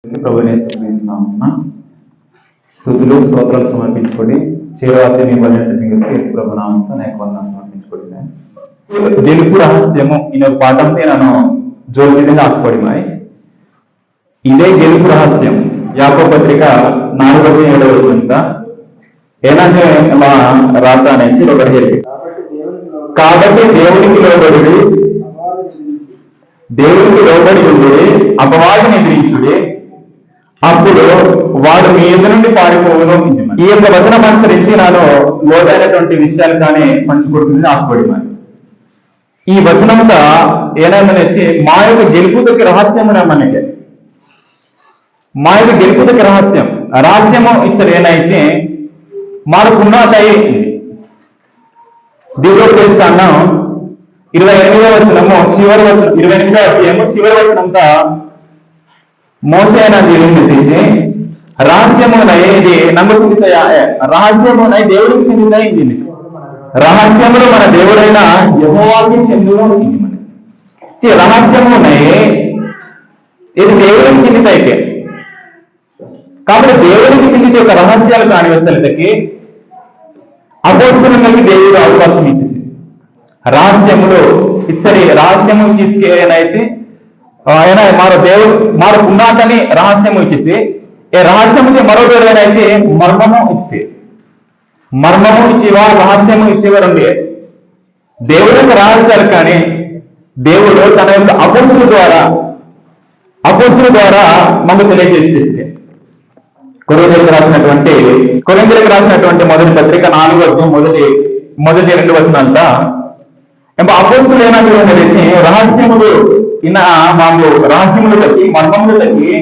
ప్రభుత్వ స్థుతులు స్తోత్రాలు సమర్పించుకోండి. చేరవాతి మీ ప్రభు నామంతో అనేక వందనాలు సమర్పించుకోండి. తెలుపు రహస్యము ఇన్న పాఠంతో ನಾನು ಜೋಡಿಸಿದ ಆಸ್ಪಡಿಮಾಯಿ ఇదే గెలుపు రహస్యం. యాకోబు పత్రిక 4:7 ఏనాజే రాజా అనేది ఒక ಹೇಳಿ కాబట్టి దేవునికి లోబడి ఉండి అపవాదిని ఎదిరించుడి, అప్పుడు వాడు మీ ఎదురు నుండి పారిపోవును. ఈ యొక్క వచనం అనుసరించి ನಾನು లోతైనటువంటి విషయాలు కానీ పంచుకుంటుంది ఆశపడినాను. ఈ వచనంతా ఏనేమనేసి మా యొక్క గెలుపుదకి రహస్యము మనకి మా యొక్క గెలుపుదకి రహస్యము ఇచ్చరు ఏనైతే మనకున్నదై దివ్యోపదేశకాండం 28వ వచనము చివరి వచనం 28వ అధ్యాయము చివరి వచనంతా మోసే అనేది ఏమిసి రహస్యమునై ఇది నమ్మచింత రహస్యమునై దేవుడికి చెందిందా ఇది రహస్యములు మన దేవుడైన యెహోవాకి చెందును. రహస్యమునై ఇది దేవుడికి చెందితే కాబట్టి దేవుడికి చెందితే ఒక రహస్యాలు కానివసలకి అపోస్తలులకి దేవుడు అవకాశం ఇచ్చేసి రహస్యములు ఇచ్చరి రహస్యము తీసుకేనైతే ఆయన మారు దేవుడు మారు ఉన్నాకని రహస్యము ఇచ్చేసి ఏ రహస్యముకి మరో పేరు ఏనైతే మర్మము ఇచ్చేవారు రహస్యము ఇచ్చేవారు ఉండే దేవుడి యొక్క రహస్యాలు కానీ దేవుడు తన యొక్క అపోస్తుల ద్వారా మనకు తెలియజేస్తే కొరింథీయులకు రాసినటువంటి మొదటి పత్రిక 4వ మొదటి 2 వచనాలంతా అపోస్తులు ఏమంటే రహస్యములు ఇన్న మాకు రహస్యములు తగ్గి మర్మములు తగ్గి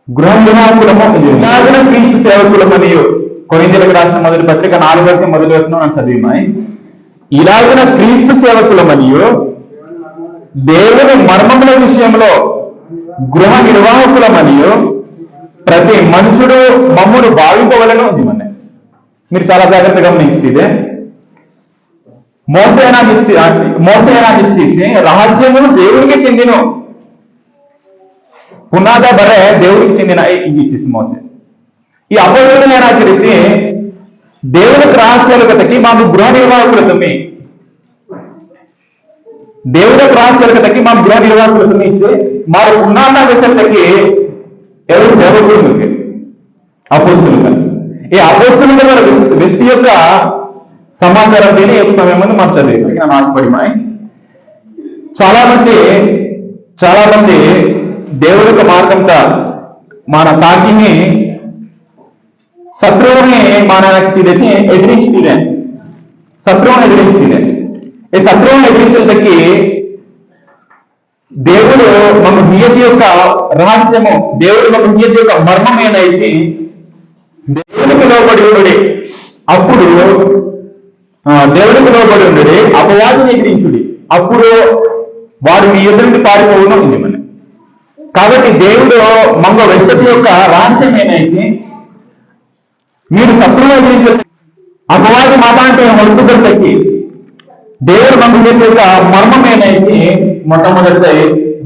గృహములము ఇలాగిన క్రీస్తు సేవకులు మరియు కొరింథీయులకు రాసిన మొదటి పత్రిక 4వ మొదటి వచనం చదివినాయి. ఇలాగిన క్రీస్తు సేవకులు మరియు దేవుని మర్మముల విషయంలో గృహ నిర్వాహకుల మరియు ప్రతి మనుషుడు మమ్మును భావింపవలను ఉంది. మీరు చాలా జాగ్రత్తగా గమనించితే మోసేనాదిచ్చి రహస్యము దేవుడికి చెందిన పునాద బరే దేవుడికి చెందిన ఇచ్చేసి మోసే ఈ అపోస్తులను ఆచరించి దేవుడికి రహస్యాలు కథకి మాకు గృహ నిర్వాహకులతోమి దేవుడికి రహస్యాలు కథకి మాకు గృహ నిర్వాహకులతోమి ఇచ్చి మాకు పునాద విషయాలకి ఎవరు సేవకులు అపోస్తులుగా ఈ అపోస్తులుగా వ్యక్తి యొక్క సమాచారం తిని ఒక సమయం ముందు మాట్లాడలేదు నేను ఆశపడిమాయి. చాలా మంది దేవుడి యొక్క మార్గంతో మన తాకిని శత్రువుని మనకి తెచ్చి ఎదిరించిదే ఈ శత్రువుని ఎదిరించడానికి దేవుడు మన నియతి యొక్క రహస్యము దేవుడు మన నియతి యొక్క మర్మం ఏదైతే దేవుడికి లోబడి ఉండి అప్పుడు దేవుడికి లోబడి ఉండి అపవాదిని ఎదిరించుడి, అప్పుడు వాడు మీ ఎదురుండి పారిపోవడం ఉంది మన. కాబట్టి దేవుడు మంగ వ్యక్తి యొక్క రహస్యం ఏదైతే మీరు శత్రువుని ఎదిరించే అపవాది మాట అంటే మొదటి దేవుడు మన నియతి యొక్క మర్మం ఏదైతే మొట్టమొదటి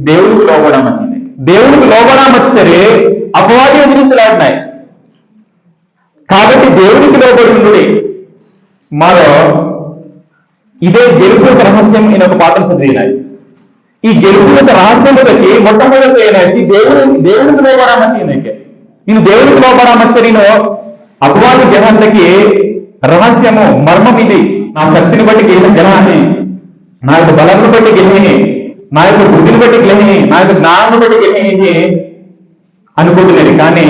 దేవుడికి లోబడం వచ్చింది. దేవుడికి లోబడం వచ్చి అపవాది ఎదిరించలాడినాయి. కాబట్టి దేవుడికి లోబడి ఉండి మరో ఇదే గెలుపు యొక్క రహస్యం ఈయన ఒక పాఠం చదివినాయి. ఈ గెలుపు యొక్క రహస్యం బట్టి మొట్టమొదటి ఏనాచి దేవుడికి లోబడం వచ్చింది. నేను దేవుడికి లోబడం వచ్చి నేను అపవాది గ్రహానికి రహస్యము మర్మం ఇది. నా శక్తిని బట్టి గెలిచిన గ్రహాన్ని, నా యొక్క బలాన్ని బట్టి గెలిని, నా యొక్క బుద్ధిని బట్టి గెలిని, నా యొక్క జ్ఞానాన్ని బట్టి గెలిని అనుకుంటున్నది. కానీ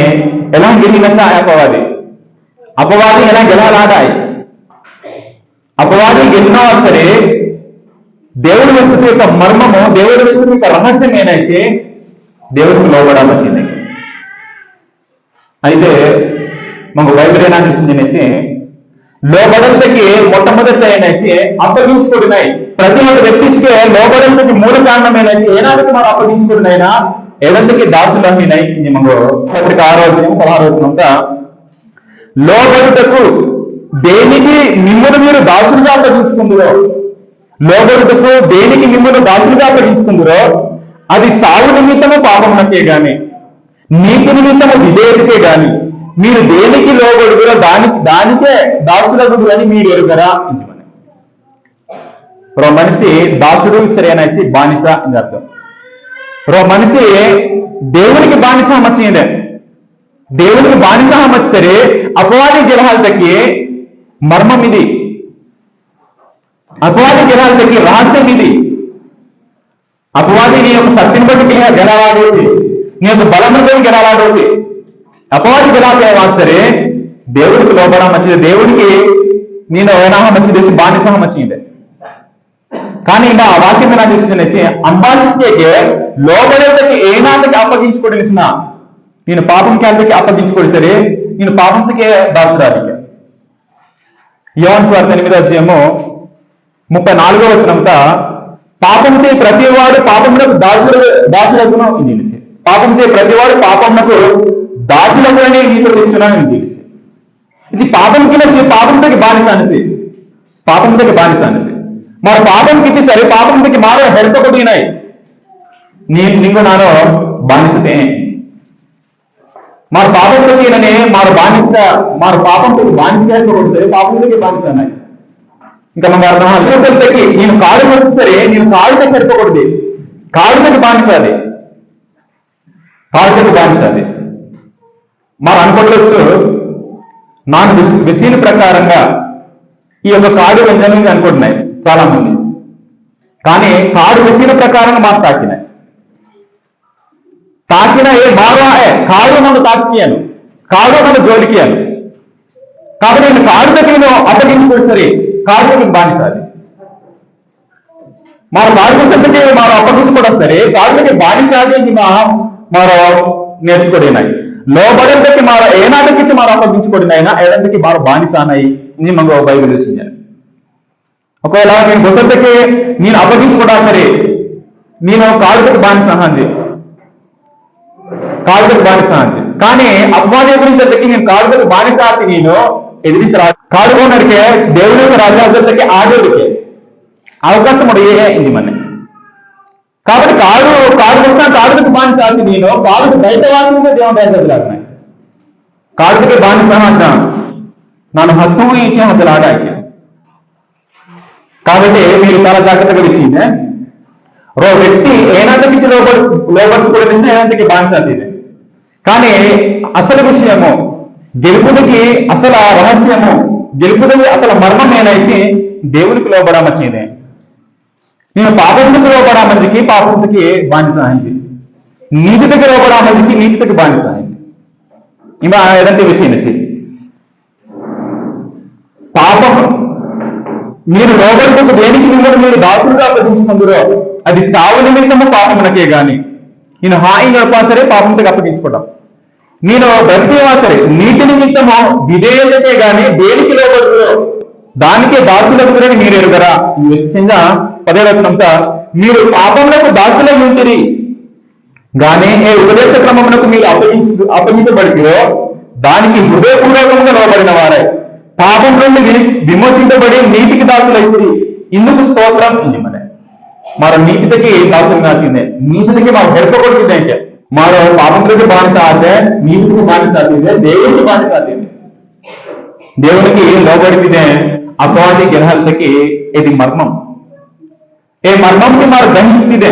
ఎలా గెలిన అపవాది ఎలా గెలవలాడాయి అపవాది గెలినా సరే దేవుడి వస్తువు యొక్క మర్మము దేవుడి వస్తువు యొక్క రహస్యం ఏనైతే దేవుడికి లోబడం వచ్చింది. అయితే మాకు బైబిల్ ఏనా చూసింది లోబడంతకి మొట్టమొదటి ఏనైతే అప్పగించుకుంటున్నాయి. ప్రతి ఒక్క వ్యక్తికి లోబడంతకి మూల కారణం ఏనైతే ఏనాటికి మనం అప్పగించుకుంటున్నాయినా ఏదంతకి దాసులైనాయి. మాకు పత్రిక 6వ లోబడుటకు దేనికి మిమ్మల్ని మీరు దాసులుగా అప్పగించుకుందరో అది చావు నిమిత్తము పాపమునకే గాని నీతి నిమిత్తము విధేయతకే గాని మీరు దేనికి లోబడుగురో దానికే దాసులగురు అని మీరు ఎరుగరా. ఒక మనిషి దాసుడు సరైన బానిస అని అర్థం. ఒక మనిషి దేవునికి బానిస మచ్చిందే, దేవునికి బానిస మచ్చి సరే అపవాది గిరహాలకి మర్మం ఇది, అపవాది గిరహాలకి రహస్యం ఇది. అపవాది నీ యొక్క శక్తిని బట్టి గెలవాడేది, నీ యొక్క బలంతో గెలవాడేది. అపవాది గెలవా సరే దేవుడికి లోబడ మంచిది, దేవుడికి నేను ఏనాహ మంచిది బానిస మంచిదే. కానీ ఇంకా ఆ వాక్యం ఎలా చూసి అంబాసిస్టేకే లోబడేకి ఏనాటికి అప్పగించుకోవడం, నేను పాపంకి అంతకి అప్పగించుకోడు సరే నేను పాపంతకే దాసురాలికే. యోహాను సువార్త 8వ అధ్యాయము 34వ వచనంతా పాపం చేయి ప్రతివాడు పాపమునకు దాసులగును అని తెలిసి, పాపం చేయి ప్రతివాడు పాపమునకు దాసులగునని నీతో చెప్తున్నాను అని తెలిసి, ఇది పాపంకి పాపంతకి బానిస అనేసి, పాపంతకి బానిస అనేసి మరి పాపంకి సరే పాపంతకి మారో ಹೆಡ್ತಕೊಟ್ಟಿನಾಯಿ ನಿಂಗು ನಾನು ಬಾನಿಸುತ್ತೆ ಮಾರ ಪಾಪಂತಕ್ಕೆ ನನೆ ಮಾರ ಬಾನಿಸ ಮಾರ ಪಾಪಂತಕ್ಕೆ ಬಾನಿಸಿಗೆ ಹೆಡ್ತಕೊಟ್ಟು సరే పాపంతకి బానిస అన్నాయి. ఇంకా మన అర్థంకి నేను కాడు వస్తే సరే నేను కాడుతకి ಹೆಡ್ತಕೊಡ್ది, కాడుతకి బానిస అది, కాడుతకి బానిస అది. మరి అనుకోవచ్చు నాన్ వెసీల ప్రకారంగా ఈ యొక్క కాడు వెంజనంగా అనుకుంటున్నాయి చాలా మంది. కానీ కాడు వెసీల ప్రకారంగా మాకు తాకిన ఏ మారో కాడు నన్ను తాకియాను, కాడు నన్ను జోలికియాను. కాబట్టి నేను కాడుతకి నేను అప్పగించుకోడు సరే కాడుతకి బానిస అది. మారు కాడు సంతకి మారు అప్పగించుకోవడం సరే కాడుతకి బానిస అది మారో నేర్చుకోలేనాయి. లోబడంతకి మారో ఏనాటికి మారు అప్పగించుకోడినైనా ఏదంతకి మారు బానిస అన్నాయి నీ మంగ బైబిల్ చూసించాను. ఒకవేళ నేను బొసంతకి నేను అప్పగించుకోడా సరే నేను కాడుతకి బానిస అంది, కాడుతకి బానిస అంది. కానీ అపవాది గురించి అంతకి నేను కాడుతకి బానిస ఆతి నేను ఎదిరించరా కాడుకోనడికే దేవుని యొక్క రాజ్యాలకి ఆడేడికే అవకాశం ఉడయే ఇది మన. కాబట్టి కాడు వస్తున్నా కాడుతకి బానిస ఆతి నేను కాడుకు బయట వాటిగా దేవుని రాజ్యాలు కాడుతకి బానిస అంట ನಾನು 10 ఇంచే హద్దులు ఆడాకి. కాబట్టి మీరు చాలా జాగ్రత్తగా విచ్చిందే ఓ వ్యక్తి ఏనాటికి లోపరుచుకోవడం ఏనాటికి బానిస అతీదే. కానీ అసలు విషయము గెలుపుడికి అసలు రహస్యము గెలుపుడికి అసలు మర్మం ఏనైతే దేవునికి లోబడమచ్చిందే. నేను పాపంతకి లోబడమచ్చికి పాపంతకి బానిస అయింది, నీతికి లోబడమచ్చికి నీతికి బానిస అయింది. ఇంకా ఏదంటే విషయం పాపం మీరు లోబడుకు దేనికి మిమ్మల్ని మీరు దాసులుగా అప్పగించుకుందరో అది చావు నిమిత్తము పాపమునకే గాని నేను హాయి గడపా సరే పాపంతో అప్పగించుకోవడం, నేను బ్రతికేవా సరే నీతి నిమిత్తము విధేయతకే గాని దేనికి లోబడుతుందో దానికే దాసులగురని మీరు ఎరుగరా. ఈ విషయంగా 10వ వచనంతా మీరు పాపములకు దాసులై ఉంటిరి గానీ ఏ ఉపదేశ క్రమమునకు మీరు అప్పగించబడిరో దానికి హృదయపూర్వకంగా లోబడిన వారై పాపం నుండి విమోచించబడి నీతికి దాసులైతుంది. ఇందుకు స్తోత్రం ఇది మన మరో నీతికి దాసులు కాకిందే, నీతికి మాకు ಹೆಡ್ತಕೊಡ್ತಿದ್ದೆ అంటే మరో పాపంకి బానిస ఆతే నీతికి బానిస ఆతిదే, దేవునికి బానిస ఆతిదే. దేవునికి లోబడితే అపవాది గ్రహాలకి ఇది మర్మం. ఏ మర్మంకి మారు గ్రహించిదే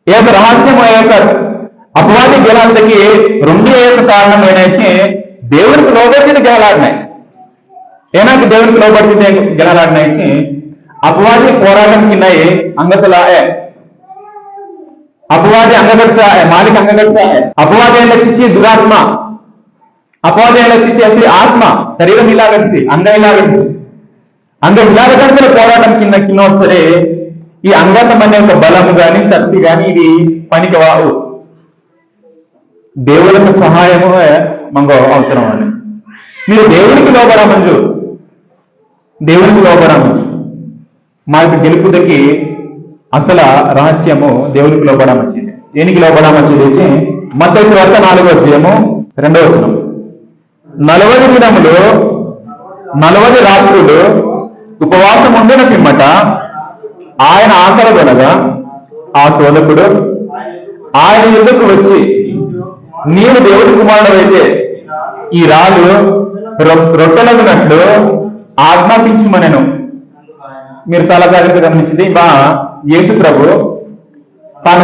ఏ రహస్యం అపవాది గ్రహాలకి రెండు కారణం ఏనైతే దేవునికి లోబడితే గెలాడినాయి. ఏనాకి దేవునికి లోబడితే గెలాడినాయి అపవాది పోరాటం కింద అంగతుల అపవాది అంగగడిస మాలిక అంగగడిస అపవాది లక్షించి దురాత్మ అపవాది లక్షించి అసలు ఆత్మ శరీరం ఇలా కలిసి అంగం ఇలా కలిసి అంగం ఇలా కలిసిన పోరాటం కింద సరే ఈ అంగతం అనే ఒక బలము గాని శక్తి గాని ఇది పనికి వావు. దేవునికి సహాయము మనకు అవసరం అని మీరు దేవునికి లోబడమంజు, దేవునికి లోబడమంజు మా యొక్క గెలుపుదకి అసలు రహస్యము దేవునికి లోబడమచ్చింది. దేనికి లోబడమచ్చింది మత్తయి సువార్త 4వ అధ్యాయము 2వ వచనం 40 దినములు 40 రాత్రులు ఉపవాసం ఉండిన పిమ్మట ఆయన ఆకలి కొనగా ఆ శోధకుడు ఆయన యుద్ధకు వచ్చి నీవు దేవుడి కుమారుడు అయితే ఈ రాళ్ళు రొట్టెలగినట్లు ఆజ్ఞాపించుమనెను. మీరు చాలా జాగ్రత్తగా గమనించింది. యేసు ప్రభు తాను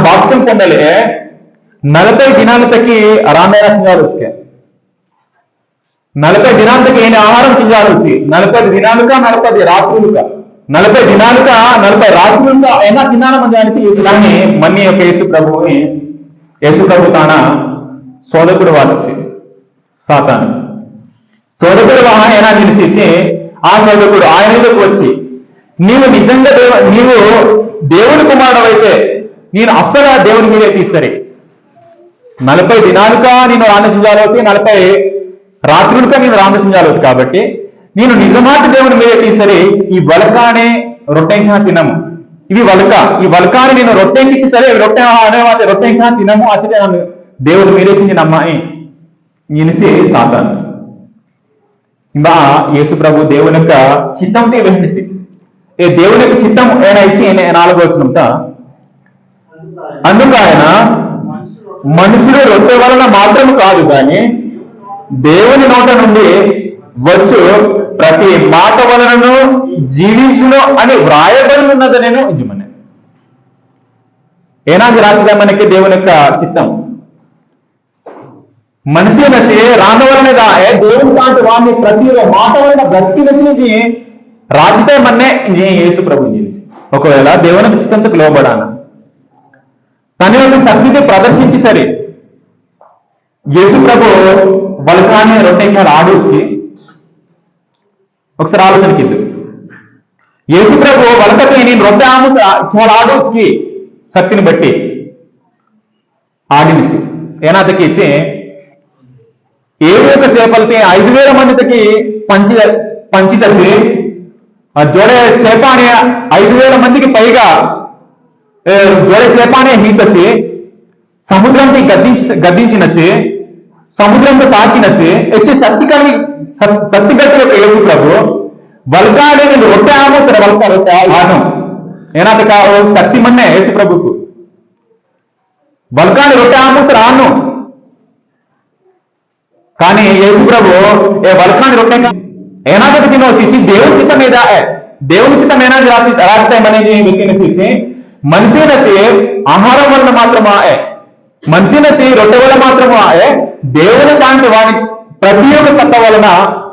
బాప్సం పొందలే 40 ದಿನಾల తక్కి రామేరా తింజాలి. 40 ದಿನಾల తక్కి ఏం ఆహారం తింజాలి. 40 దినాలుగా 40 రాత్రులుగా 40 దినాలుగా 40 రాత్రులుగా అయినా తిన్నానని అనేసి ఇలానే మన్ని యొక్క యేసు ప్రభు తాన సోదకుడు వాచి సాతాను సోదకుడు అయినా తెలిసి ఆ సోదకుడు ఆయన మీదకు వచ్చి నీవు నిజంగా నీవు దేవుని కుమారుడు అయితే నేను అస్సలు దేవుని మీదే తీసరి 40 దినాలుగా నేను రామచించాలవుతుంది, 40 రాత్రులుగా నేను రామచించాలవుతుంది. కాబట్టి నేను నిజమాట దేవుని మీదే తీసరి ఈ వలకానే రొట్టెంకా తినము. ఇవి ఈ వలకాని నేను రొట్టెంకి సరే రొట్టెంకా తినము అచ్చటే నన్ను దేవుడు మీరేసింది నమ్మాయి నిలిసి సాతాను. ఇంకా యేసు ప్రభు దేవుని యొక్క చిత్తంతో వెండిసి ఏ దేవుని యొక్క చిత్తం ఏనా ఇచ్చి 4వ వచనంత అందుకు ఆయన మనుషులు రొట్టె వలన మాత్రం కాదు కానీ దేవుని నోట నుండి వచ్చు ప్రతి మాట వలనను జీవించును అని వ్రాయబడి ఉన్నది. నేను నిజమనే ఏనాది రాసిదా మనకి దేవుని యొక్క చిత్తం మనిషి నసి రాందవలనేదా దేవుని కాంటి వాడిని ప్రతి మాట వలన బ్రతికి నసి రాజితే మన్నే యేసు ప్రభు చేసి ఒకవేళ దేవునికి చిత్తంతో లోబడాన తన యొక్క శక్తిని ప్రదర్శించి సరే యేసు ప్రభు వలకానే రొట్టె ఆడూసి ఒకసారి ఆలోచనకిద్దు. యేసు ప్రభు వలకకి నేను రొట్టె ఆడూసి శక్తిని బట్టి ఆడినిసి ఏనాతకి ఇచ్చి 7 చేపలకి 5,000 మందికి పంచితసి జోడే చేపానే 5,000 మందికి పైగా జోడే చేపానే హీతసి సముద్రంకి గద్దించినసి సముద్రంతో తాకినసి వచ్చి శక్తి గట్టి యొక్క యేసు ప్రభు వల్కాడే నేను రొట్టె ఆమో సరే వల్కా రొట్టె ఆను ఏనాథ శక్తి మన్నే యేసు ప్రభుకు వల్కాని రొట్టె ఆమో సరే ఆను కానీ యేసు ప్రభు ఏ వల్కాని రొట్టె ఏనాథకి తినోసి దేవుని చిత్తం మీద దేవుని చిత్తం ఏనాది రాస్తాయమనేది విషయనిసి మనిషినసి ఆహారం వలన మాత్రమా మనిషినసి రొట్టె వల్ల మాత్రమా దేవుని దాంట్లో వాడి ప్రతి ఒక్క తత్వ వలన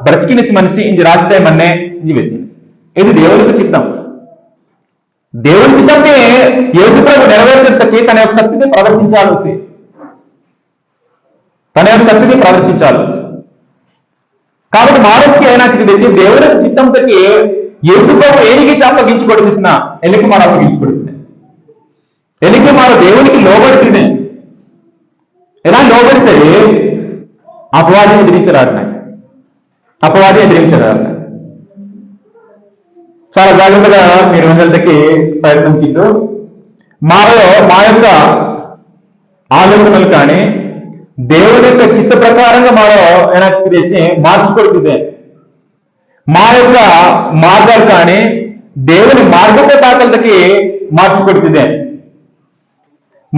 బ్రతికినసి మనిషి ఇది రాస్తాయమనే ఇది విషయనిసి ఇది దేవునికి చిత్తం. దేవుని చిత్తంకి యేసు ప్రభు నెరవేర్చకి తన యొక్క శక్తిని ప్రదర్శించాలి. కాబట్టి మానసికి ఏనాటికి తెచ్చి దేవుని చిత్తంతోకి యేసు ప్రభు ఏనికి అప్పగించుకొడిసిన ఎలికి మారు అప్పగించుకొడుతుంది. ఎలికి మారు దేవునికి లోబడుతుంది. ఎలా లోబడి సరే అపవాది ఎదిరించరాడు. చాలా జాగ్రత్తగా మీరు అందరికి ప్రయత్నం కింద మా యొక్క ఆలోచనలు కానీ దేవుని యొక్క చిత్త ప్రకారంగా మారో ఏనాటికి తెచ్చి మార్చుకొడుతుంది. మా యొక్క మార్గాలు కానీ దేవుని మార్గంతో తాకలకి మార్చుకొడుతుంది.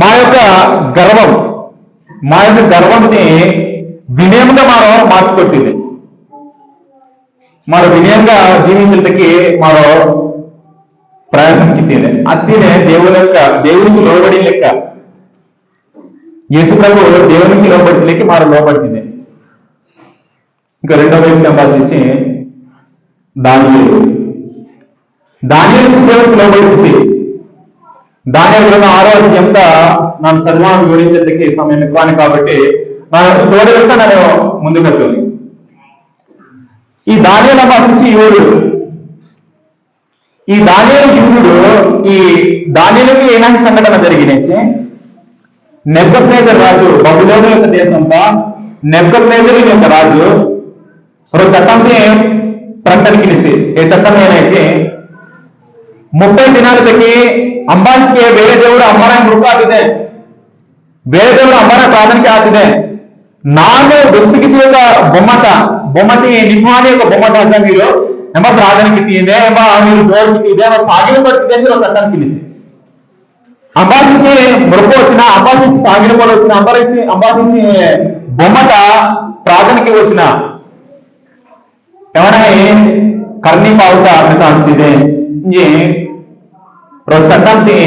మా యొక్క గర్వంని వినయంగా మార్చుకొట్టింది. మరో వినయంగా జీవించడానికి మరో ప్రయాసం కిట్టింది. అతినే దేవునికి లోబడి లెక్క యేసు ప్రభు దేవునికి లోబడి లెక్క మరో లోబడుతుంది. ఇంకా 2వ వ్యక్తి భాషించి దానియేలు దేవునికి లోబడిసి దానియేలు 6వ అధ్యాయం ನಾನು సర్వాన్ని వివరించడానికి సమయం ఇవ్వాలి కాబట్టి నా స్టోరీ వస్తే నేను ముందుకు వెళ్తాను. ఈ దానియేలు భాషించి ఈ దానియేలుకి ఏనాటి సంఘటన జరిగినచ్చి నెబుకద్నెజరు రాజు బబులోను యొక్క దేశంతో నెబుకద్నెజరు యొక్క రాజు ఒక చట్టంని ప్రకటనకిలిసి ఏ చట్టం ఏనైతే 30 ದಿನಾಲಕ್ಕೆ ಅಂಬಾಸ್ಗೆ ಬೇರೆ ದೇವರು ಅಮ್ಮನ ಮೃಗ ಆಗಿದೆ, ಬೇರೆ ದೇವರು ಅಮ್ಮನ ಪ್ರಾರ್ಥನೆಗೆ ಆಗಿದೆ. ನಾನು ದುಷ್ಟಗಿತಿಯ బొమ్మటి నిమ్మాని యొక్క బొమ్మట మీరు ఏమో ప్రార్థనకి తీయండి, ఏమో మీరు జోరుకి తీయండి, ఏమో సాగిన పట్టింది అని ఒక చట్టాన్ని పిలిచి అంబాసించి మృపు వచ్చిన, అంబాసించి సాగిన కూడా వచ్చిన, అంబాసించి బొమ్మట ప్రార్థనకి వచ్చిన ఎవరైనా కర్ణి పావుతా అమృతాస్తిదే ఇంజి చట్టంతి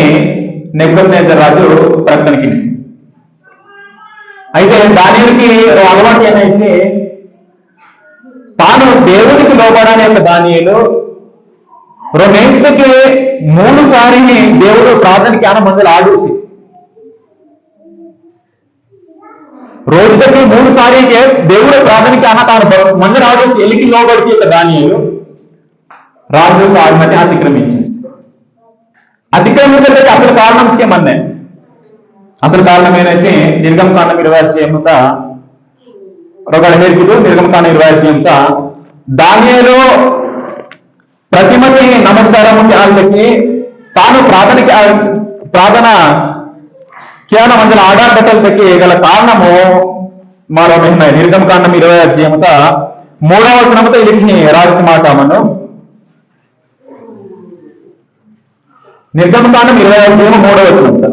నెబ్బుకద్నెజర్ రాజు ప్రకటనకి అయితే దానియుడికి అలవాటు ఏమైతే తాను దేవుడికి లోబడని యొక్క దానియులు రెండేళ్ళకి 3 సారి దేవుడు ప్రార్థనకి ఆన మందులు ఆడేసి రోజుకి 3 సారికి దేవుడు ప్రార్థనకి ఆన తాను మందులు ఆడేసి ఎలికి లోబడికి యొక్క దానియులు రాజు ఆజ్ఞని అతిక్రమించేసి అతిక్రమించడానికి అసలు కారణం మన్నే అసలు కారణం ಏನೈತೆ ನಿರ್ಗಮಕಾಂಡ 20 ಅಧ್ಯಾಯಮುತ ರೊಗಡ ಹೇಳಿದ್ದು ನಿರ್ಗಮಕಾಂಡ 20 ಅಧ್ಯಾಯಮುತ దానియేలు ప్రతిమకి నమస్కారం చేయాలకి తాను ప్రార్థన కేవల మంజల ఆడాటలకి గల కారణము మరో నిర్గమకాండం 20 అధ్యాయముత 3వ వచనముత ఇలికి రాసిన మాట మనం నిర్గమకాండం 20 అధ్యాయం 3వ వచనముత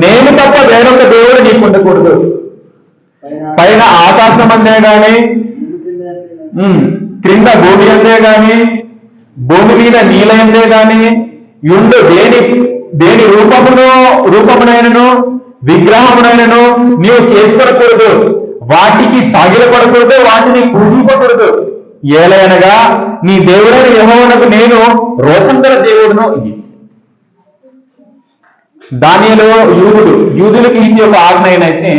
నేను తప్ప వేరొక దేవుడు నీకు ఉండకూడదు పైన ఆకాశం అందే గాని క్రింద భూమి అందే గాని భూమి మీద నీలయందే గాని యుండు దేని రూపమునైనను విగ్రహమునైనను నీవు చేసుకోకూడదు వాటికి సాగిలపడకూడదు వాటిని పూజింపకూడదు ఏలయనగా నీ దేవుడైన యెహోవాకు నేను రోషంగల దేవుడును దానియేలు యూదులకి ఇది ఒక ఆజ్ఞ ఏనైతే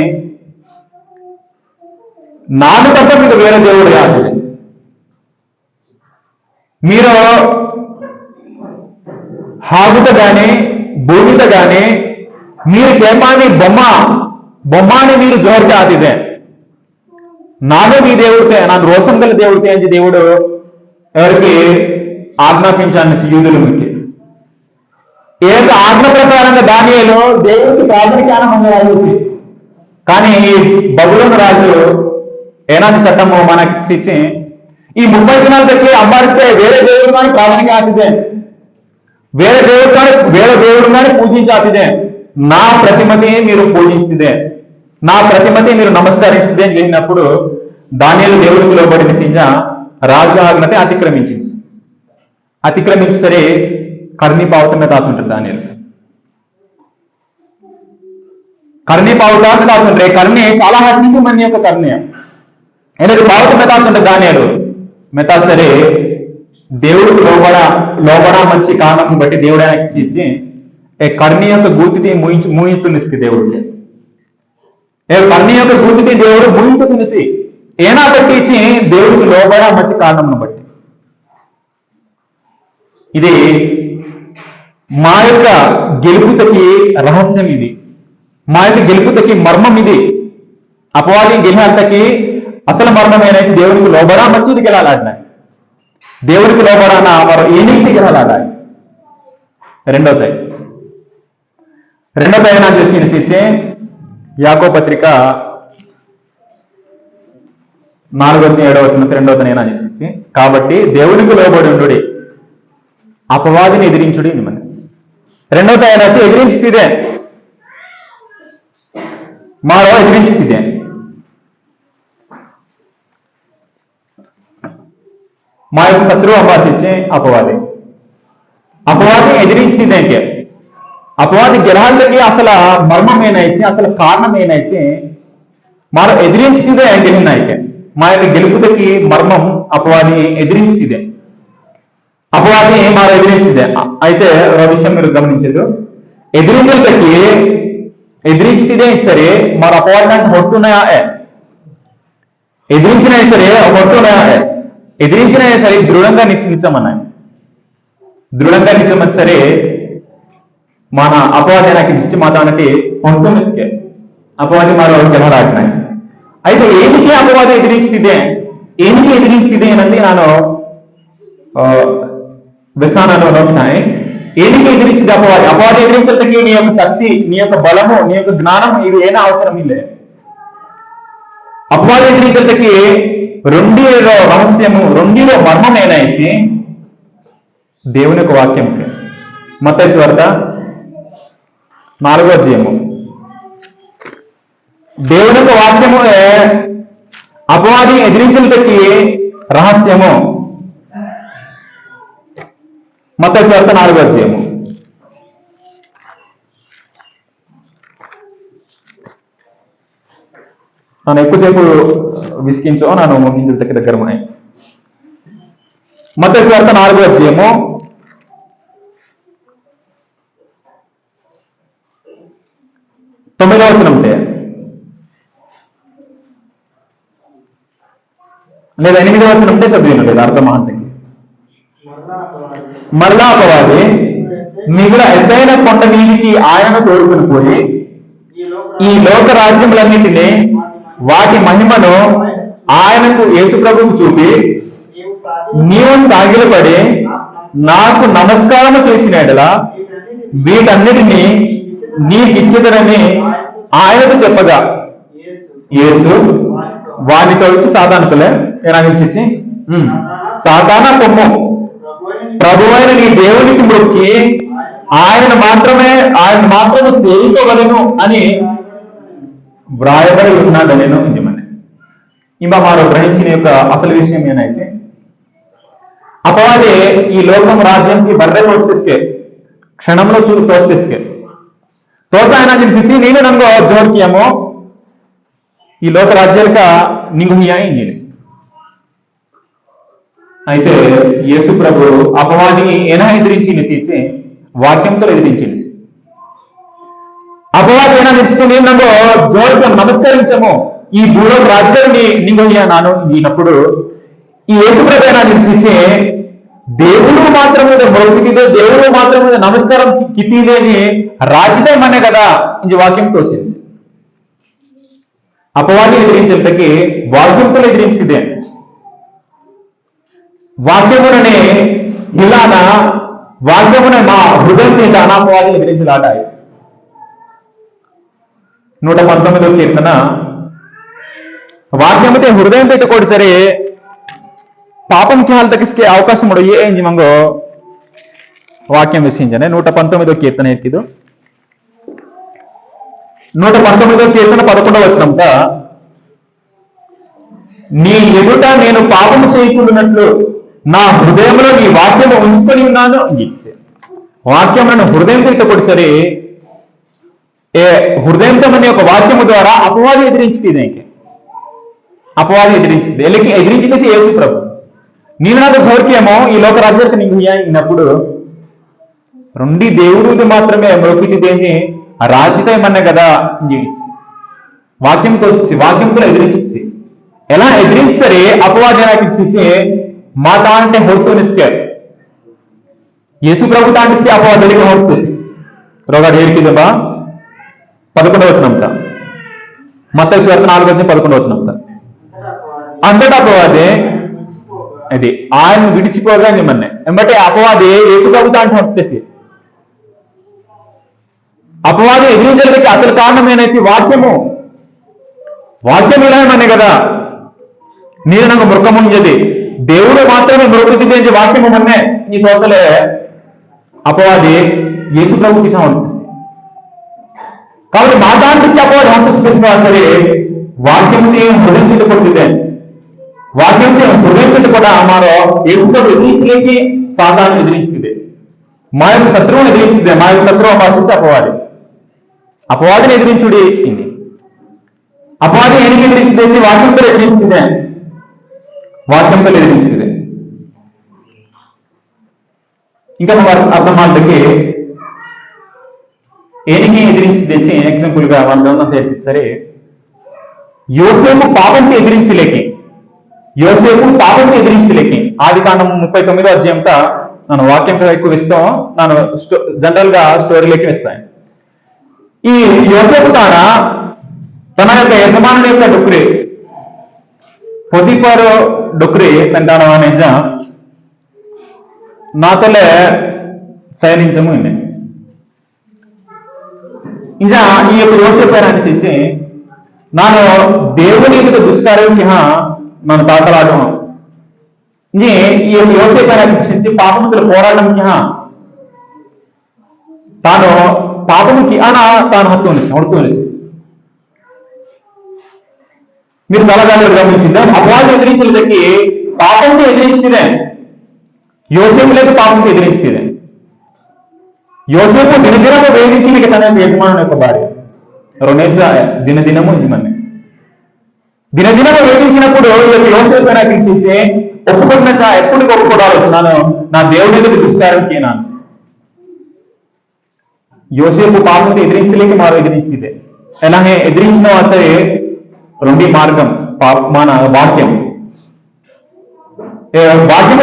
నాను తప్ప మీకు వేరే దేవుడు కాదు మీరు హాగుత గాని భూమిత గాని మీరు కేమాని బొమ్మాని మీరు జోర్గా ఆదిదే నాను మీ దేవుడితే నాను రోషం గల దేవుడితే అని దేవుడు ఎవరికి ఆజ్ఞాపించాను యూదులకి ఏక ఆజ్ఞ ప్రకారంగా దానియేలు దేవుడికి ప్రార్థనకి ఆనందంగా కానీ బబులోను రాజు ఏనాటి చట్టము మనకి ఇచ్చి ఈ 30 దినాల దగ్గర అంబారిస్తే వేరే దేవుడు కానీ ప్రార్థనకి ఆతిదే వేరే దేవుడు కానీ పూజించాతిదే నా ప్రతిమతి మీరు పూజించిదే నా ప్రతిమతి మీరు నమస్కరించిదే అని వెళ్ళినప్పుడు దానియేలు దేవుడికి లోబడిన సింజ రాజు ఆజ్ఞతే అతిక్రమించి సరే కర్ణి పావుతమే తాతుంటారు దానియేలు కర్ణి పావుతాన్ని తాతుంటారు కర్ణి చాలా హత్నికి మన యొక్క కర్ణి ఎనకు పావుతమే తాతుంటారు దానియేలు మెతా సరే దేవుడికి లోబడ మంచి కారణం బట్టి దేవుడు ఆయనకి ఇచ్చి కర్ణి యొక్క గూతిని మూయితునిసి దేవుడికి కర్ణి యొక్క గూతిని దేవుడు మూయించుతునిసి ఏనా బట్టి ఇచ్చి దేవుడికి లోబడ మంచి కారణం బట్టి ఇది మా యొక్క గెలుపుతకి రహస్యం ఇది మా యొక్క గెలుపుతకి మర్మం ఇది అపవాది గెలిహాంతకి అసలు మర్మం ఏనైతే దేవుడికి లోబడా మంచిది గెలాలాడినాయి దేవుడికి లోబడాన మరో ఏ నుంచి గెలాలాడాయి రెండోది ఏనా చేసి యాకో పత్రిక 4:7 రెండోది ఏనా చేసి కాబట్టి దేవుడికి లోబడి ఉండు అపవాదిని ఎదిరించుడి మన రెండోది ఆయన వచ్చి ఎదిరించితే మారో ఎదిరించితే మా యొక్క శత్రువు అంబాసించే అపవాది ఎదిరించిదేకే అపవాది గ్రహాలకి అసలు మర్మం ఏనైతే అసలు కారణం ఏనైతే మారో ఎదిరించిదే గెలినాయికే మా యొక్క గెలుపుదకి మర్మం అపవాది ఎదిరించిదే అపవాది మారో ఎదిరించిదే అయితే ఒక విషయం మీరు గమనించదు ఎదిరించిదే సరే మరి అపవాది అంటే ಹೊಟ್ಟುನಯ ఎదిరించిన సరే ಹೊಟ್ಟುನయ ఎదిరించిన సరే దృఢంగా నిచ్చమన్నాయి దృఢంగా నిచ్చమని సరే మన అపవాది నాకు ఇచ్చి మాట్లాడంటే ಹೊಟ್ಟುನಿಸ್ಕೆ అపవాది మరో జనరాజ్ఞాయి అయితే ఏమిటి అపవాది ఎదిరించిదే ఏనండి ನಾನು విసానాలు నోపుతాయి ఏనికి ఎదిరించింది అపవాది ఎదిరించడానికి నీ యొక్క శక్తి నీ యొక్క బలము నీ యొక్క జ్ఞానం ఇవి ఏనా అవసరం ఇల్లే అపవాది ఎదిరించడానికి రెండిలో రహస్యము రెండిలో మర్మం ఏనాయిచి దేవుని యొక్క వాక్యం మత్తయి వార్త నాలుగో అధ్యాయము. దేవుని యొక్క వాక్యము అపవాది ఎదిరించుటకి రహస్యము. మత్తయి సువార్త 4వ అధ్యాయము. ನಾನು ఎక్కువసేపు విసికించో ನಾನು ముగించిన దగ్గర ఉన్నాయి. మత్తయి సువార్త 4వ అధ్యాయము 9వ వచనం లేదా 8వ వచనం చదివిన లేదా అర్థమహంతకి. మరలా అపవాది మిగుల ఎత్తైన కొండ మీదికి ఆయన తోడుకుని పోయి ఈ లోక రాజ్యములన్నిటినీ వాటి మహిమను ఆయనకు యేసు ప్రభువుకు చూపి నీవు సాగిలపడి నాకు నమస్కారం చేసిన ఎడల వీటన్నిటినీ నీకిచ్చిదనని ఆయనకు చెప్పగా యేసు వానితో వచ్చి సాతానుతలే ఏనాగిచ్చి సాతానా కొమ్ము, ప్రభువైన నీ దేవునికి మొక్కి ఆయన మాత్రమే సేవించగలను అని వ్రాయబడి ఉన్నాడు. నేను నిజమని ఇంకా వారు గ్రహించిన యొక్క అసలు విషయం ఏనైతే అపవాది ఈ లోకం రాజ్యానికి బర్రె తోస్తిస్కే క్షణంలో తోస్తిస్కే తోసాయన తెలిసి నేను నంగో జోర్కియామో ఈ లోక రాజ్యాలక నింగు ఇంజనిసి అయితే యేసు ప్రభు అపవాదిని ఎలా ఎదిరించి నిసిచి వాక్యంతో ఎదిరించి అపవాది ఏనా నిలిచి నేను నంగో జోర్కి నమస్కరించము ఈ భూలోక రాజ్యాన్ని నింగయ్యా నాను ఈనప్పుడు ఈ యేసు ప్రభు ఏనా నిలిచి దేవుడు మాత్రమే మొదటిదే దేవుడు మాత్రమే నమస్కారం కితీదేని రాజుదే మనే కదా ఇది వాక్యం తోసింది. అపవాది ఎదిరించేటకి వాక్యంతో ఎదిరించిదే వాక్యముననే ఇలాన వాక్యమున మా హృదయం మీద అనాపవాది ఎదిరించలాడాయి. 119వ కీర్తన వాక్యముతే హృదయం పెట్టుకోడు సరే పాపం కి ಹಾಲ್ತಕ್ಕೆ ಅವಕಾಶ ಮಾಡೋ ಏನ್ ಮಂಗೋ ವಾಕ್ಯಂ ವಿಸಿಂಜನೆ 119వ కీర్తన ఎక్కిదు 119వ కీర్తన 11వ వచనంట నీ ఎదుట నేను పాపము చేయకుండానట్లు నా హృదయంలో నీ వాక్యము ఉంచుకొని ఉన్నాను అంగిసే వాక్యమును హృదయం పెట్టుకోడు సరే హృదయంతో అనే ఒక వాక్యము ద్వారా అపవాది ఎదిరించింది అపవాది ఎదిరించింది ఎదిరించేసి యేసు ప్రభు ನೀನು నాకు సౌఖ్యమో ఈ లోక రాజ్యానికి నీకు అయినప్పుడు రెండి దేవుడు మాత్రమే మొక్కితిదేని రాజ్యమన్న కదా వాక్యంతో ఎదిరించి ఎలా ఎదిరించరే అపవాదానికి మాట అంటే ಹೊರತುನಿಸ್ಕೆ యేసు ప్రభు తాంటిసి అపవాదానికి ಹೊರತುಸಿ రోగాడు ఏరికిదబా 11వ వచనంత మత్తయి సువార్త 4వ వచనంత అంతటా అపవాది అది ఆయన విడిచిపోగా నిమ్మన్నే ఎంబటే అపవాది యేసు ప్రభు తాంటి ಹೊರತುసి అపవాది ఎదిరించడానికి అసలు కారణం ఏనైతే వాక్యం ఇలామనే కదా నేను నాకు మృగముంజది దేవుడు మాత్రమే మృగతించే వాక్యము మన్నే నీ తోసలే అపవాది యేసు ప్రభుకి సమర్పిస్తుంది కాబట్టి మాట్లాడిస్తే అపవాది సమర్పిస్తున్నా సరే వాక్యంని హృదయం పెట్టుకుంటుంది వాక్యంని హృదయం పెట్టుకోవడా మారో యేసు ప్రభు ఎదిరించలేకి సాధారణ ఎదిరించింది మా యొక్క శత్రువుని ఎదిరించింది మా యొక్క శత్రువు భాషించి అపవాదిని ఎదిరించుడి ఇది అపవాది ఏనికి ఎదిరించింది వాక్యంతో ఎదిరించింది ఇంకా అర్థం మాటకి ఏనికి ఎదిరించి తెచ్చి ఎగ్జాంపుల్ గా వాళ్ళంతా తెచ్చి సరే యోసేపు పాపంతో ఎదిరించలేకి ఆదికాండం 39వ అధ్యాయంతో ನಾನು వాక్యంతో ఎక్కువ ఇస్తాం ನಾನು జనరల్ గా స్టోరీలోకి ఇస్తాను ఈ యోసేపు తన యొక్క యజమానుని యొక్క డొక్రి పొతిఫారు డొక్రి తంటాను నిజ నాతోలే శయనించము నిజ ఈ యొక్క యోసేపు అనిసించి ನಾನು దేవుని యొక్క దుష్కార్యంకి ನಾನು తాకలాడడం ఈ యొక్క యోసేపు అనిసించి పాపముతో పోరాటంకి తాను ಪಾಪಕ್ಕೆ తాను ಹೊರತು మీరు చాలా జాగ్రత్తగా గమనించిందా? అపవాదం ఎదిరించలేదಕ್ಕೆ పాపంతో ఎదిరించిదే. యోసేపు లేక పాపంతో ఎదిరించిదే. యోసేపు దినదినము వేధించి తన యజమానుని యొక్క భార్య రొనేజ దినదినము యజమాని దినదినము వేధించినప్పుడు యోసేపు నాకించే ఒప్పుకున్న ఎప్పుడు ఒప్పుకోవడాలి వస్తున్నాను నా దేవుడి మీద దుష్కారానికి ನಾನು యోసేపు పాపంతో ఎదిరించలేక మారు ఎదిరించిదే. ఎలాగే ఎదిరించిన సరే రెండీ మార్గం మన వాక్యం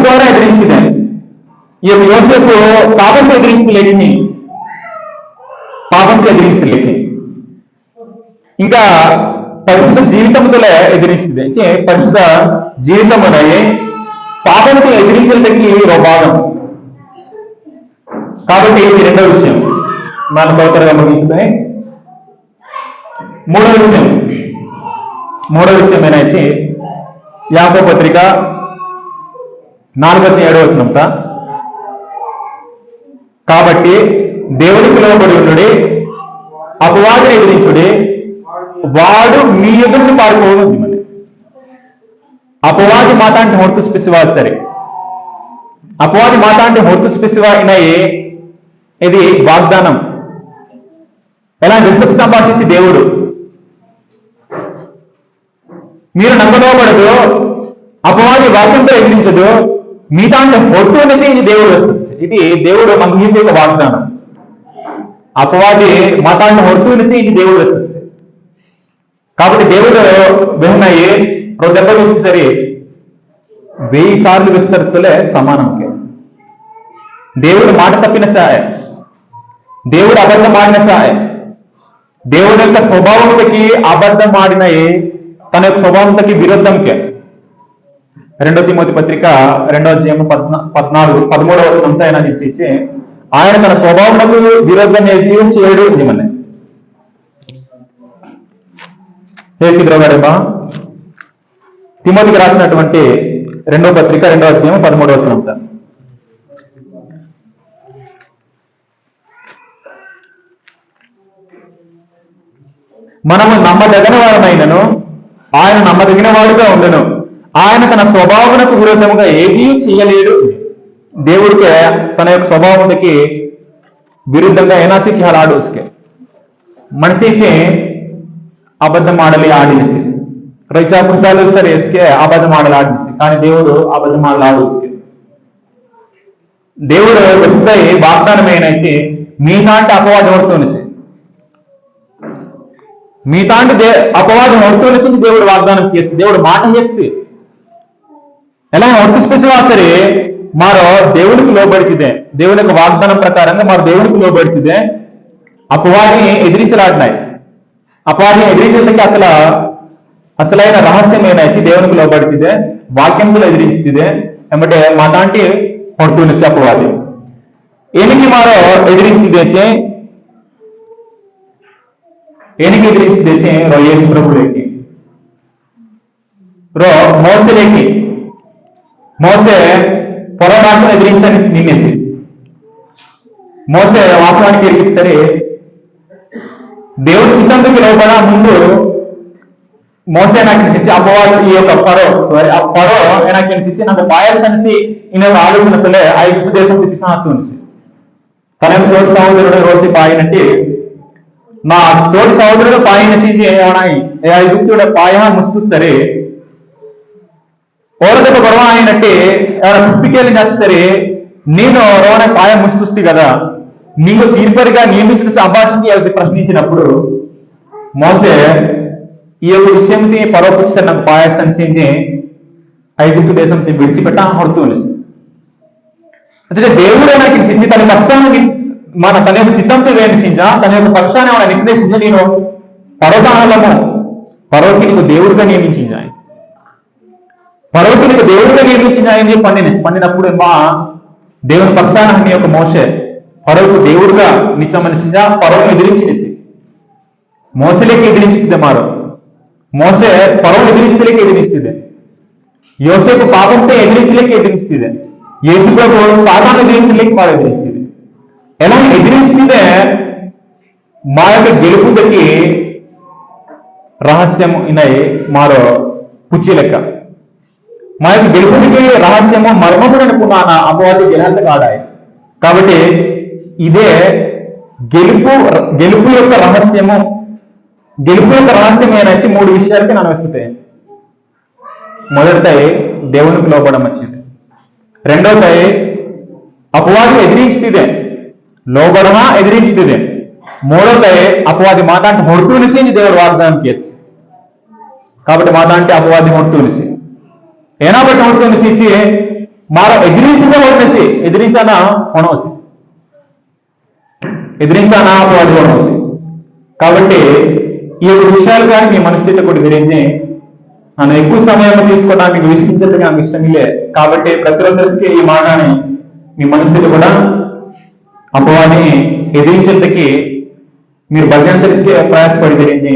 ద్వారా ఎదిరించిదే. ఈ యోసేపు పాపంతో ఎదిరించలేని ఇంకా పరిశుద్ధ జీవితంతో ఎదిరిస్తుంది. పరిశుద్ధ జీవితం అనేది పాపంతో ఎదిరించడానికి ఒక భాగం. కాబట్టి ఇది రెండో విషయం మనం త్వరగా ముగిస్తే మూడో విషయం ఏనైతే యాకోబు పత్రిక 4:7 కాబట్టి దేవునికి లోబడి ఉండుడి, అపవాదిని ఎదిరించుడి, వాడు మీ ఎదురుని పారిపోవడం. ಅಪವಾದಿ ಮಾತಾಂಟಿ ಹೊರತುಸ್ಪಿಸುವ ಸರಿ ಅಪವಾದಿ ಮಾತಾಂಟಿ ಹೊರತುಸ್ಪಿಸುವ ఇది వాగ్దానం. ఎలా విశ్వసి సంభాషించి దేవుడు మీరు నమ్మలోబడదు, అపవాది వాక్యంతో ఎదిరించదు, మీ దాంట్లో ಹೊರತು అనేసి ఇది దేవుడు వస్తుంది. ఇది దేవుడు మనకి ఒక వాగ్దానం. అపవాది మాతాంటి ಹೊರತು అనేసి ఇది దేవుడు వస్తుంది. కాబట్టి దేవుడు వెన్నయ్యి దెబ్బ వేస్తే సరే 1000 సార్లు విస్తరిస్తులే సమానంకే. దేవుడు మాట తప్పిన సాయం, దేవుడు అబద్ధం ఆడిన సాయం, దేవుడి యొక్క స్వభావంకి అబద్ధం ఆడిన తన యొక్క స్వభావంకి విరుద్ధంకే. 2 తిమోతి పత్రిక 2:13 ఆయన తీసి ఆయన తన స్వభావములకు విరుద్ధం ఏది చేయడు నిజమని హేకిద్రోగారేమా తిమోతికి రాసినటువంటి 2వ పత్రిక 2:13 మనము నమ్మదగిన వారమైనను ఆయన నమ్మదగిన వాడుగా ఉండను, ఆయన తన స్వభావమునకు విరుద్ధముగా ఏదీ చేయలేడు. దేవుడికి తన యొక్క స్వభావముకి విరుద్ధంగా ఏనాసికి హలాడు ఉస్కే మనిషికి అబద్ధం ఆడలి ఆడిసి రైచా పుస్తకాలు సరే వేసుకే అబద్ధం ఆడలి ఆడిసి కానీ దేవుడు అబద్ధం ఆడలాడు ఉస్కే. దేవుడు వస్తే వాగ్దానం ఏనైతే మీతాంటి అపవాదం అవుతూనిసి మీతాంటి అపవాదం అవుతూనిసి దేవుడు వాగ్దానం చేసి దేవుడు మాట చేసి ఎలా ಹೊರತುಸ್ಪಿಸುವ ಸರಿ ಮಾರೋ దేవుడికి లోబడితిದೆ, దేవుని యొక్క వాగ్దానం ప్రకారంగా మారు దేవుడికి లోబడితిದೆ. అపవాదిని ఎదిరించలాడినాయి. అపవాదిని ఎదిరించడానికి అసలైన రహస్యం ఏనాచి దేవునికి లోబడితిದೆ, వాక్యంతో ఎదిరించుతిದೆ ಎಂಬಟೆ ಮಾತಾಂಟಿ ಹೊರತುನಿಸಿ ಅಪವಾದಿ ಏನಕ್ಕೆ ಮಾರೋ ಎದುರಿಸಿದೆ ಏನಕ್ಕೆ ಎದುರಿಸಿದೆ ರೋ ಯೇಸು ಪ್ರಭುಲೇಕಿ ರೋ మోసలేకి మోసే పొరపాటును ఎదిరించని నిన్నేసి మోసే వాస్తవానికి ఎరిగి సరే దేవుడి చిత్తంకి లోపల ముందు మోసే నాకు నిలిచి అపవాది ఈ యొక్క పరో నాకు నిలిచి నాకు పాయస్ కనిసి ఈయన ఆలోచనతోలే ఐగుప్తు దేశం తిప్పిసానుంది. తన తోటి సహోదరుడు రోసి పాయనంటే నా తోటి సహోదరుడు పాయనసించి ఐగుప్తుడ పాయ ముసుకు సరే ఓరదొక గొడవ అయినట్టే ఎవరైనా పుష్పికేళ్ళని చేస్తే సరే నేను రోన పాయ ముస్తుస్తి కదా నీకు తీర్పరిగా నియమించిన సంభాషించి ప్రశ్నించినప్పుడు మోసే ఈ యొక్క విషయం పరోపక్ష నాకు పాయసనిసించి ఐగుప్తు దేశం విడిచిపెట్ట ಹೊರತು అంటే దేవుడు నాకు చించి తన పక్షాన్ని తన యొక్క చిత్తంతో వేయించా తన యొక్క పక్షాన్ని ఏమైనా నిర్దేశించి నేను పర్వతాలము పర్వకి నీకు దేవుడిగా నియమించింది ఆయన పర్వకి నీకు దేవుడిగా నియమించింది ఆయన చెప్పి పండినప్పుడు మా దేవుని పక్షాన నీ యొక్క మోసే పర్వకు దేవుడుగా నిత్యమనిసిందా పర్వను ఎదిరించినేసి మోసలేకి ఎదిరించితే మారు మోసే పర్వను ఎదిరించలేక ఎదిరిస్తుంది, యోసేపు పాపంతో ఎదిరించలేక ఎదిరిస్తుంది, యేసు ప్రభు సాతాను ఎదిరించలేక వారు ఎదిరిస్తుంది. ఎలా ఎదిరించితే మా యొక్క గెలుపుదకి రహస్యము ఇనై మారో పుచ్చి లెక్క మా యొక్క గెలుపునికి రహస్యము మర్మము అనుకున్నాను అపవాది గెలంత కాడాయి కాబట్టి ఇదే గెలుపు యొక్క రహస్యము ఏనొచ్చి 3 విషయాలకి నన్ను వస్తుంది. మొదటిది దేవునికి లోబడం వచ్చింది, రెండవది అపవాది ఎదిరించిదే లోబడమా ఎదిరించిదే, మూడవది అపవాది మాట అంటే ಹೊರತುನಿಸಿ దేవుడు వాగ్దానం చేయొచ్చు కాబట్టి మాట అంటే అపవాది ಹೊರತುನಿಸಿ ఏనా బట్టి ಹೊರತುನಿಸಿ ఇచ్చి మార ఎదిరించిదే ಹೊರತುನಿಸಿ ఎదిరించానా ಹೊಣోసి ఎదిరించానా అపవాది ಹೊಣోసి కాబట్టి ఈ 2 విషయాలు కానీ మీ మనస్థితి కూడా గురించి నన్ను ఎక్కువ సమయం తీసుకోవడానికి మీకు విసిగించడానికి నాకు ఇష్టమిలే కాబట్టి ప్రతిరోజుకి ఈ మాటని మీ మనస్థితి కూడా అపవాదిని ఎదిరించేందుకు మీరు భజంతరిస్తే ప్రయాసపడి గురించి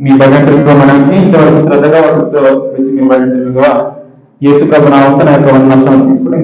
మీ భజంతరికోవడానికి ఇంతవరకు శ్రద్ధగా వాటితో వచ్చి మీ భజంతరిగా యేసు ప్రభు నామంతో నా యొక్క వందనాలు సమర్పించుకుని